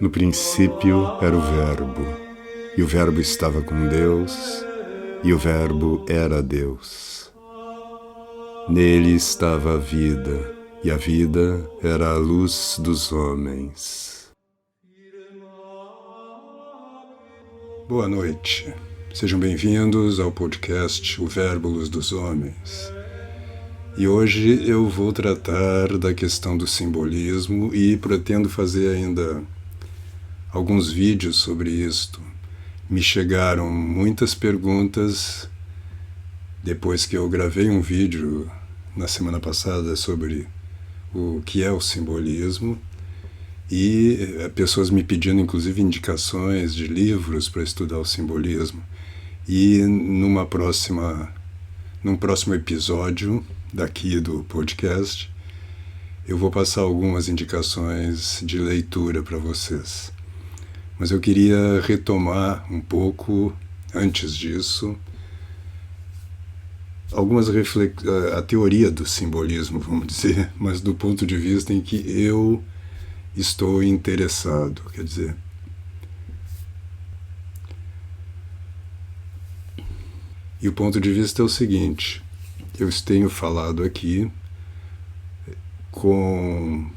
No princípio era o Verbo, e o Verbo estava com Deus, e o Verbo era Deus. Nele estava a vida, e a vida era a luz dos homens. Boa noite. Sejam bem-vindos ao podcast O Verbo Luz dos Homens. E hoje eu vou tratar da questão do simbolismo e pretendo fazer ainda alguns vídeos sobre isto. Me chegaram muitas perguntas depois que eu gravei um vídeo na semana passada sobre o que é o simbolismo e pessoas me pedindo inclusive indicações de livros para estudar o simbolismo. E num próximo episódio daqui do podcast, eu vou passar algumas indicações de leitura para vocês. Mas eu queria retomar um pouco, antes disso, a teoria do simbolismo, vamos dizer, mas do ponto de vista em que eu estou interessado, quer dizer. E o ponto de vista é o seguinte: eu tenho falado aqui com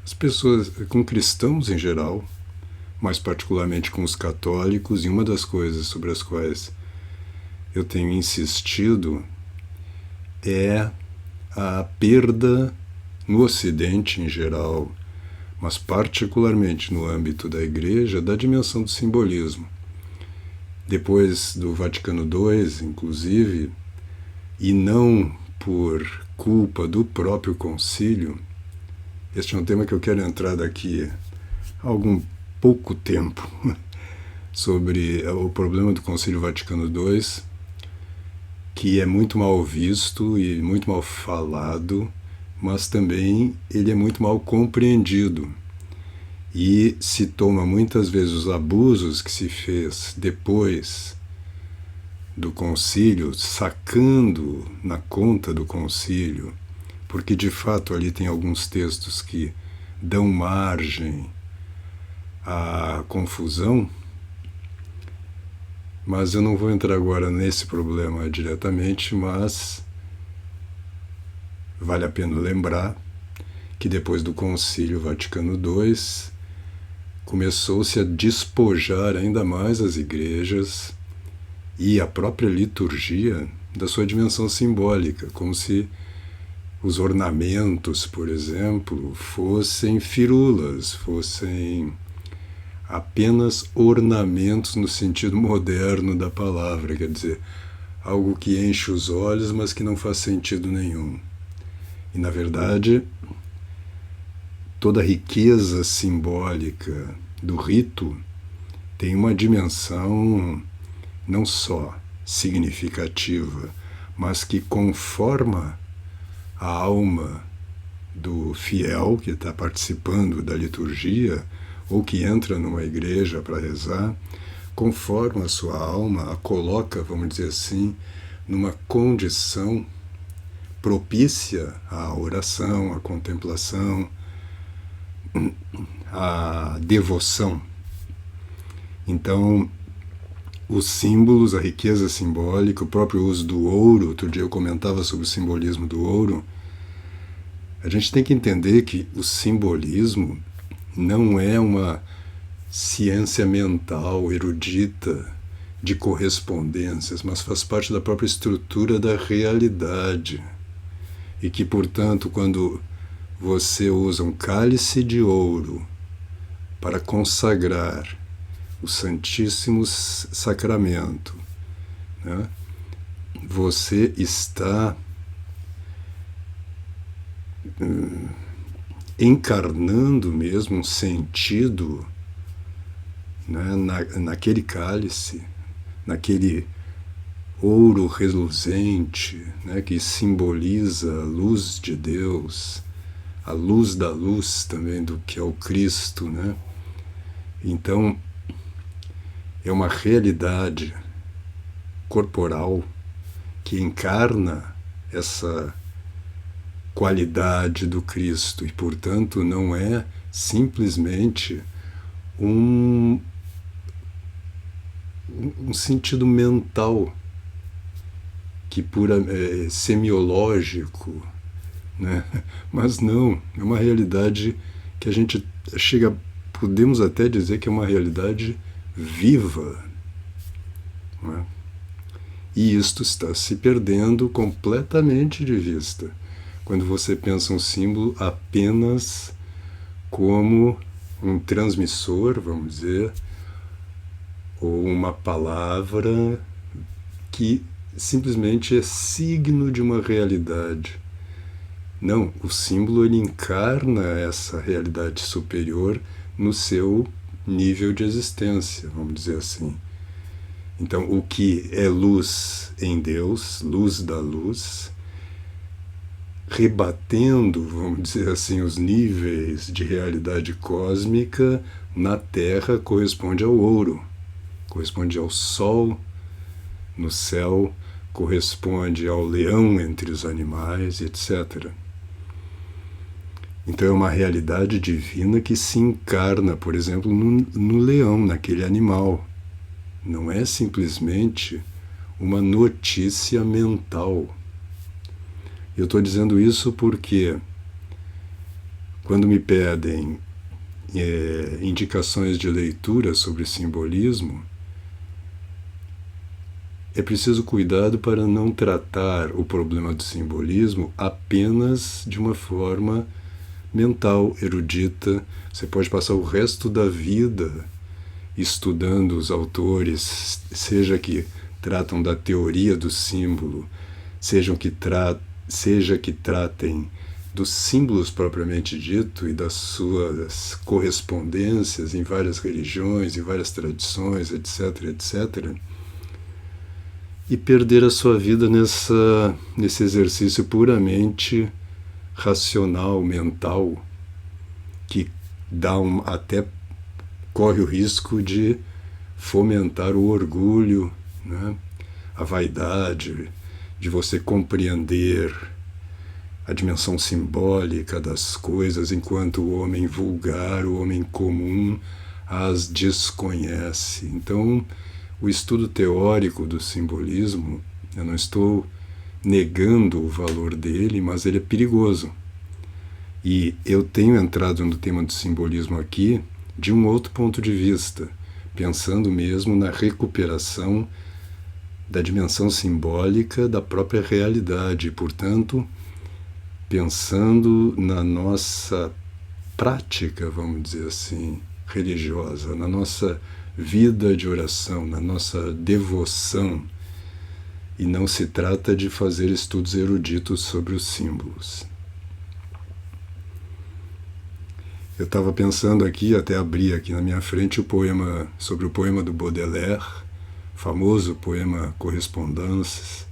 as pessoas, com cristãos em geral, mais particularmente com os católicos, e uma das coisas sobre as quais eu tenho insistido é a perda no Ocidente em geral, mas particularmente no âmbito da Igreja, da dimensão do simbolismo. Depois do Vaticano II, inclusive, e não por culpa do próprio concílio, este é um tema que eu quero entrar daqui a algum pouco tempo, sobre o problema do Concílio Vaticano II, que é muito mal visto e muito mal falado, mas também ele é muito mal compreendido. E se toma muitas vezes os abusos que se fez depois do concílio, sacando na conta do concílio, porque de fato ali tem alguns textos que dão margem à confusão, mas eu não vou entrar agora nesse problema diretamente, mas vale a pena lembrar que depois do Concílio Vaticano II começou-se a despojar ainda mais as igrejas e a própria liturgia da sua dimensão simbólica, como se os ornamentos, por exemplo, fossem firulas, fossem apenas ornamentos no sentido moderno da palavra, quer dizer, algo que enche os olhos, mas que não faz sentido nenhum. E, na verdade, toda a riqueza simbólica do rito tem uma dimensão não só significativa, mas que conforma a alma do fiel que está participando da liturgia ou que entra numa igreja para rezar, conforma a sua alma, a coloca, vamos dizer assim, numa condição propícia à oração, à contemplação, à devoção. Então, os símbolos, a riqueza simbólica, o próprio uso do ouro, outro dia eu comentava sobre o simbolismo do ouro, a gente tem que entender que o simbolismo não é uma ciência mental erudita de correspondências, mas faz parte da própria estrutura da realidade. E que, portanto, quando você usa um cálice de ouro para consagrar o Santíssimo Sacramento, né? Você está encarnando mesmo um sentido, né, naquele cálice, naquele ouro reluzente, né, que simboliza a luz de Deus, a luz da luz também do que é o Cristo, né? Então, é uma realidade corporal que encarna essa qualidade do Cristo e, portanto, não é simplesmente um sentido mental que semiológico, né? Mas não, é uma realidade que a gente podemos até dizer que é uma realidade viva, né? E isto está se perdendo completamente de vista quando você pensa um símbolo apenas como um transmissor, vamos dizer, ou uma palavra que simplesmente é signo de uma realidade. Não, o símbolo ele encarna essa realidade superior no seu nível de existência, vamos dizer assim. Então, o que é luz em Deus, luz da luz, rebatendo, vamos dizer assim, os níveis de realidade cósmica na Terra, corresponde ao ouro, corresponde ao sol no céu, corresponde ao leão entre os animais, etc. Então é uma realidade divina que se encarna, por exemplo, no leão, naquele animal. Não é simplesmente uma notícia mental. Eu estou dizendo isso porque quando me pedem indicações de leitura sobre simbolismo, é preciso cuidado para não tratar o problema do simbolismo apenas de uma forma mental, erudita. Você pode passar o resto da vida estudando os autores, seja que tratam da teoria do símbolo, seja que tratem dos símbolos propriamente dito e das suas correspondências em várias religiões, em várias tradições, etc., etc., e perder a sua vida nesse exercício puramente racional, mental, que até corre o risco de fomentar o orgulho, né? A vaidade, de você compreender a dimensão simbólica das coisas, enquanto o homem vulgar, o homem comum, as desconhece. Então, o estudo teórico do simbolismo, eu não estou negando o valor dele, mas ele é perigoso. E eu tenho entrado no tema do simbolismo aqui de um outro ponto de vista, pensando mesmo na recuperação da dimensão simbólica da própria realidade, e, portanto, pensando na nossa prática, vamos dizer assim, religiosa, na nossa vida de oração, na nossa devoção. E não se trata de fazer estudos eruditos sobre os símbolos. Eu estava pensando aqui, até abri aqui na minha frente, sobre o poema do Baudelaire, famoso poema Correspondance,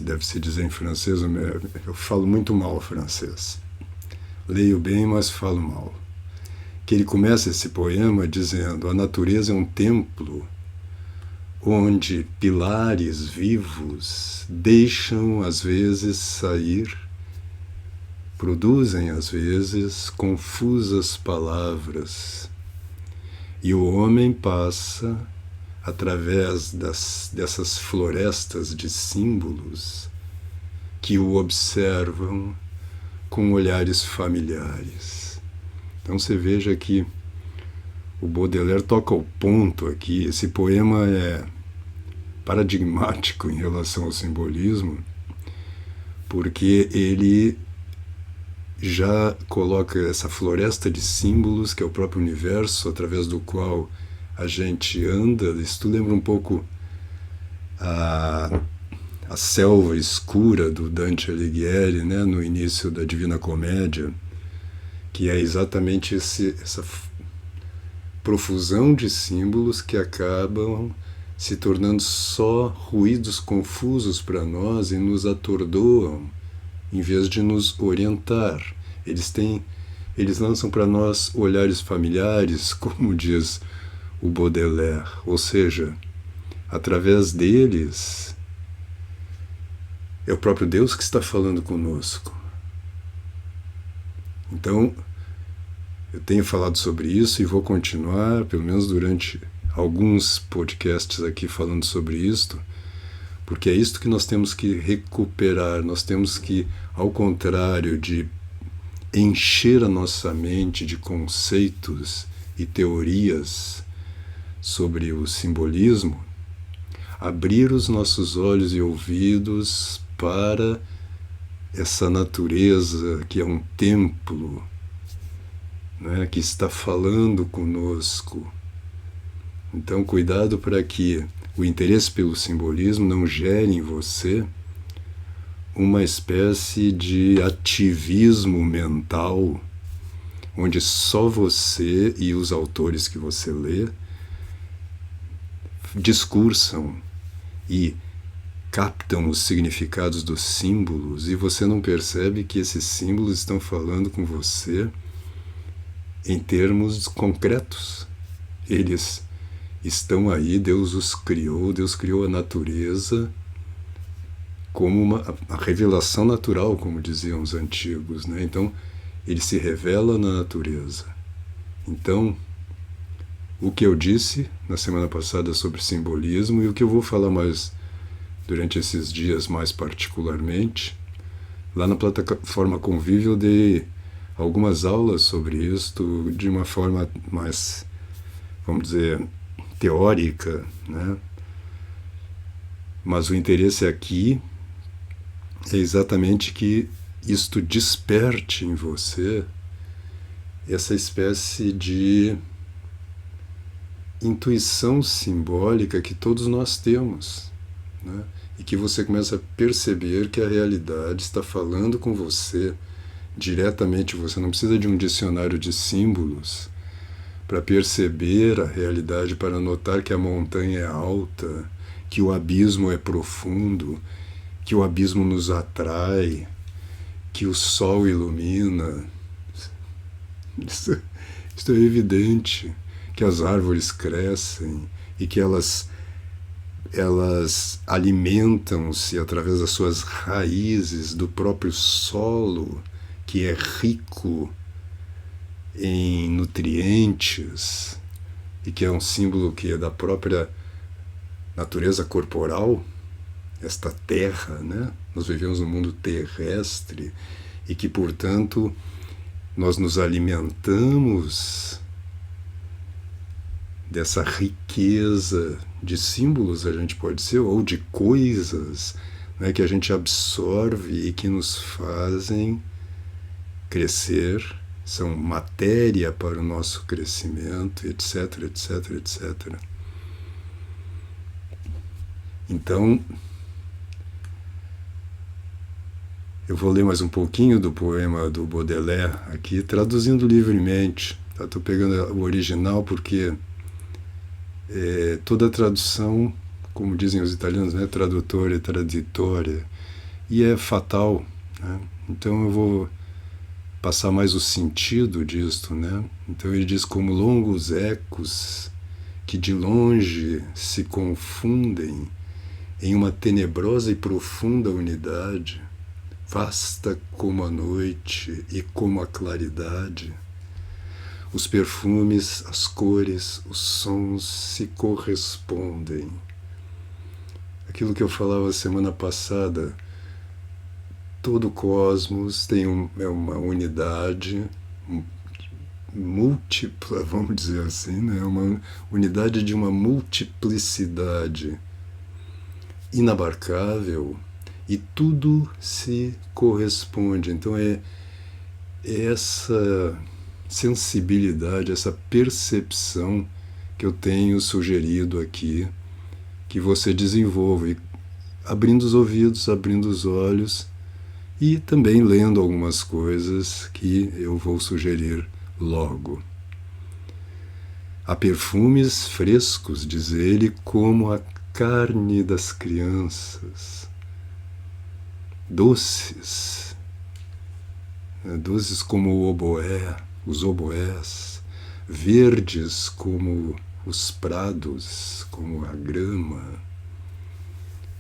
deve-se dizer em francês, eu falo muito mal francês. Leio bem, mas falo mal. Que ele começa esse poema dizendo: a natureza é um templo onde pilares vivos deixam às vezes sair, produzem às vezes confusas palavras, e o homem passa através dessas florestas de símbolos que o observam com olhares familiares. Então você veja que o Baudelaire toca o ponto aqui. Esse poema é paradigmático em relação ao simbolismo, porque ele já coloca essa floresta de símbolos, que é o próprio universo, através do qual a gente anda. Isso lembra um pouco a selva escura do Dante Alighieri, né, no início da Divina Comédia, que é exatamente essa profusão de símbolos que acabam se tornando só ruídos confusos para nós e nos atordoam, em vez de nos orientar. Eles lançam para nós olhares familiares, como diz o Baudelaire, ou seja, através deles é o próprio Deus que está falando conosco. Então, Eu tenho falado sobre isso e vou continuar, pelo menos durante alguns podcasts aqui falando sobre isto, porque é isto que nós temos que recuperar. Nós temos que, ao contrário de encher a nossa mente de conceitos e teorias sobre o simbolismo, abrir os nossos olhos e ouvidos para essa natureza que é um templo, né, que está falando conosco. Então, cuidado para que o interesse pelo simbolismo não gere em você uma espécie de ativismo mental, onde só você e os autores que você lê discursam e captam os significados dos símbolos, e você não percebe que esses símbolos estão falando com você em termos concretos. Eles estão aí, Deus os criou, Deus criou a natureza como a revelação natural, como diziam os antigos, né? Então, ele se revela na natureza. Então, o que eu disse na semana passada sobre simbolismo e o que eu vou falar mais durante esses dias mais particularmente, lá na plataforma Convívio eu dei algumas aulas sobre isto de uma forma mais, vamos dizer, teórica, né? Mas o interesse aqui é exatamente que isto desperte em você essa espécie de intuição simbólica que todos nós temos, né? E que você começa a perceber que a realidade está falando com você diretamente. Você não precisa de um dicionário de símbolos para perceber a realidade, para notar que a montanha é alta, que o abismo é profundo, que o abismo nos atrai, que o sol ilumina. Isso é evidente, que as árvores crescem e que elas alimentam-se através das suas raízes do próprio solo, que é rico em nutrientes e que é um símbolo que é da própria natureza corporal, esta terra, né? Nós vivemos num mundo terrestre e que, portanto, nós nos alimentamos dessa riqueza de símbolos, a gente pode ser, ou de coisas, né, que a gente absorve e que nos fazem crescer, são matéria para o nosso crescimento, etc, etc, etc. Então, eu vou ler mais um pouquinho do poema do Baudelaire aqui, traduzindo livremente. Estou pegando o original porque toda tradução, como dizem os italianos, né, tradutore, traditore, e é fatal, né? Então eu vou passar mais o sentido disto, né? Então ele diz: como longos ecos que de longe se confundem em uma tenebrosa e profunda unidade, vasta como a noite e como a claridade, os perfumes, as cores, os sons se correspondem. Aquilo que eu falava semana passada, todo o cosmos tem uma unidade múltipla, vamos dizer assim, né? Uma unidade de uma multiplicidade inabarcável, e tudo se corresponde. Então é essa sensibilidade, essa percepção que eu tenho sugerido aqui, que você desenvolva, abrindo os ouvidos, abrindo os olhos e também lendo algumas coisas que eu vou sugerir logo. Há perfumes frescos, diz ele, como a carne das crianças, doces, doces como o oboé, os oboés, verdes como os prados, como a grama.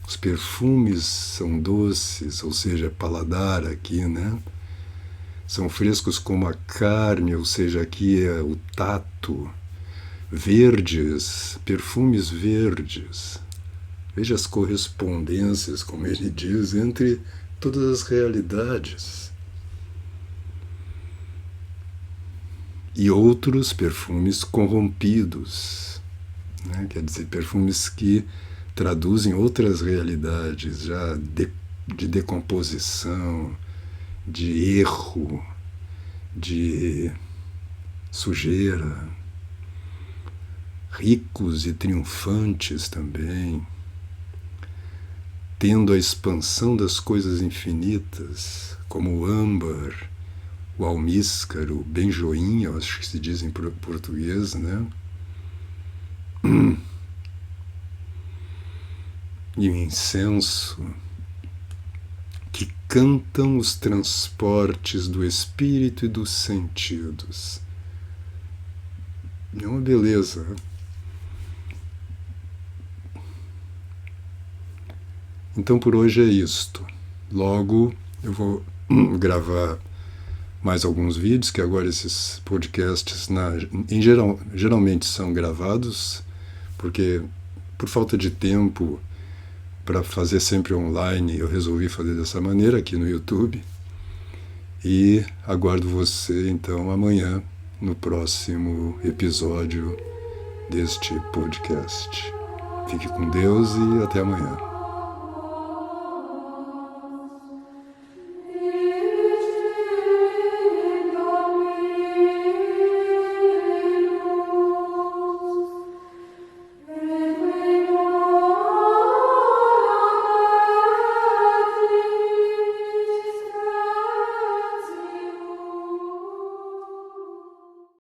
Os perfumes são doces, ou seja, paladar aqui, né? são frescos como a carne, ou seja, aqui é o tato. Verdes, perfumes verdes. Veja as correspondências, como ele diz, entre todas as realidades. E outros perfumes corrompidos, né? Quer dizer, perfumes que traduzem outras realidades, já de decomposição, de erro, de sujeira, ricos e triunfantes também, tendo a expansão das coisas infinitas, como o âmbar, o almíscaro, o benjoim, acho que se diz em português, né? E o incenso, que cantam os transportes do espírito e dos sentidos. É uma beleza, né? Então por hoje é isto. Logo eu vou gravar mais alguns vídeos, que agora esses podcasts geralmente são gravados, porque por falta de tempo para fazer sempre online, eu resolvi fazer dessa maneira aqui no YouTube. E aguardo você então amanhã no próximo episódio deste podcast. Fique com Deus e até amanhã.